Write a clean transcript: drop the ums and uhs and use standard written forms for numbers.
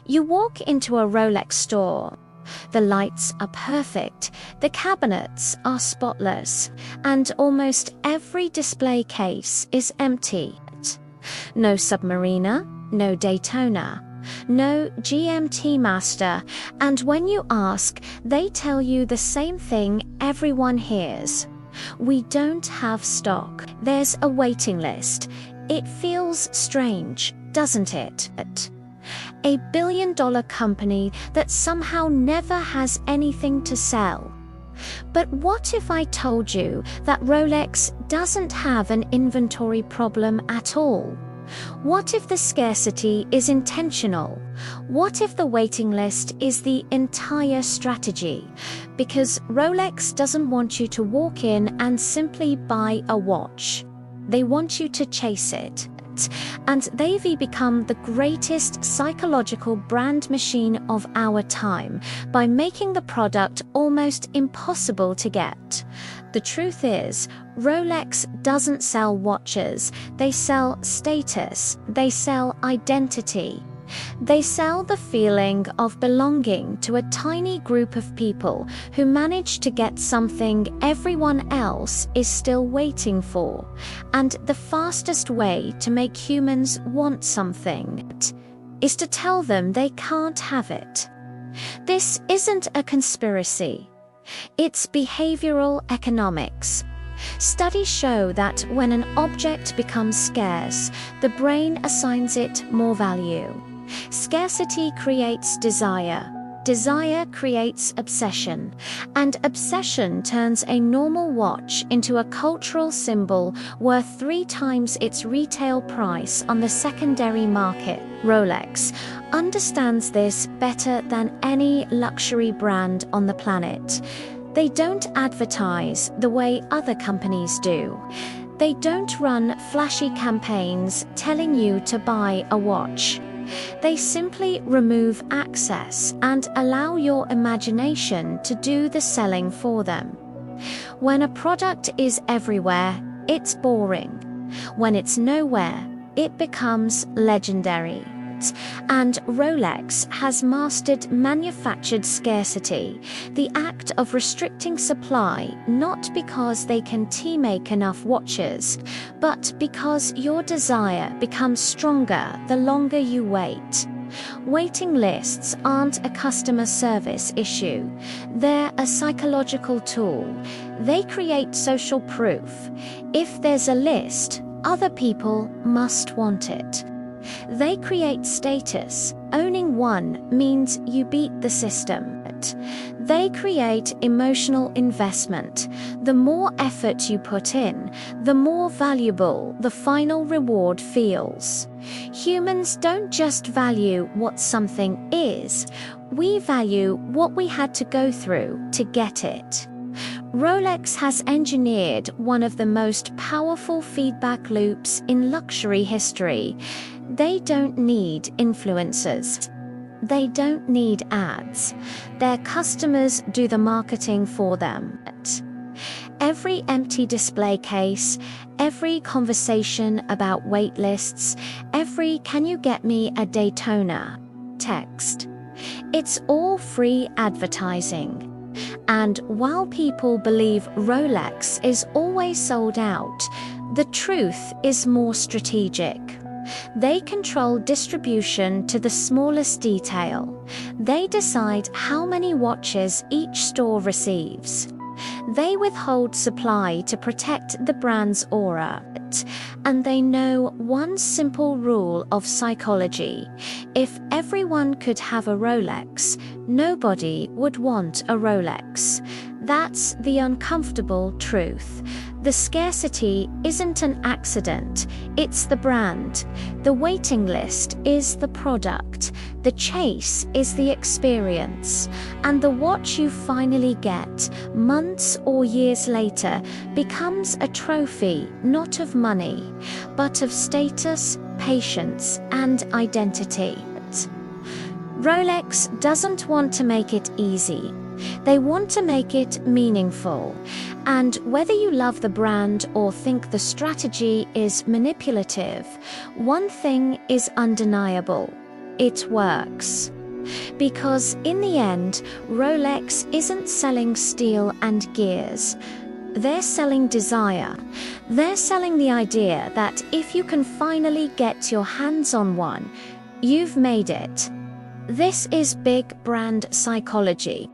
You walk into a Rolex store. The lights are perfect, the cabinets are spotless, and almost every display case is empty. No Submariner, no Daytona, no GMT-Master, and when you ask, they tell you the same thing everyone hears. We don't have stock. There's a waiting list. It feels strange, doesn't it? A billion-dollar company that somehow never has anything to sell. But what if I told you that Rolex doesn't have an inventory problem at all? What if the scarcity is intentional? What if the waiting list is the entire strategy? Because Rolex doesn't want you to walk in and simply buy a watch. They want you to chase it. And they've become the greatest psychological brand machine of our time by making the product almost impossible to get. The truth is, Rolex doesn't sell watches, they sell status, they sell identity. They sell the feeling of belonging to a tiny group of people who manage to get something everyone else is still waiting for. And the fastest way to make humans want something is to tell them they can't have it. This isn't a conspiracy. It's behavioral economics. Studies show that when an object becomes scarce, the brain assigns it more value. Scarcity creates desire. Desire creates obsession. And obsession turns a normal watch into a cultural symbol worth 3 times its retail price on the secondary market. Rolex understands this better than any luxury brand on the planet. They don't advertise the way other companies do. They don't run flashy campaigns telling you to buy a watch. They simply remove access and allow your imagination to do the selling for them. When a product is everywhere, it's boring. When it's nowhere, it becomes legendary. And Rolex has mastered manufactured scarcity, the act of restricting supply, not because they can make enough watches, but because your desire becomes stronger the longer you wait. Waiting lists aren't a customer service issue. They're a psychological tool. They create social proof. If there's a list, other people must want it. They create status. Owning one means you beat the system. They create emotional investment. The more effort you put in, the more valuable the final reward feels. Humans don't just value what something is, we value what we had to go through to get it. Rolex has engineered one of the most powerful feedback loops in luxury history. They don't need influencers. They don't need ads. Their customers do the marketing for them. Every empty display case, every conversation about waitlists, every "can you get me a Daytona" text. It's all free advertising. And while people believe Rolex is always sold out, the truth is more strategic. They control distribution to the smallest detail. They decide how many watches each store receives. They withhold supply to protect the brand's aura. And they know one simple rule of psychology: if everyone could have a Rolex, nobody would want a Rolex. That's the uncomfortable truth. The scarcity isn't an accident, it's the brand. The waiting list is the product. The chase is the experience. And the watch you finally get, months or years later, becomes a trophy not of money, but of status, patience, and identity. Rolex doesn't want to make it easy. They want to make it meaningful. And whether you love the brand or think the strategy is manipulative, one thing is undeniable: it works. Because in the end, Rolex isn't selling steel and gears. They're selling desire. They're selling the idea that if you can finally get your hands on one, you've made it. This is big brand psychology.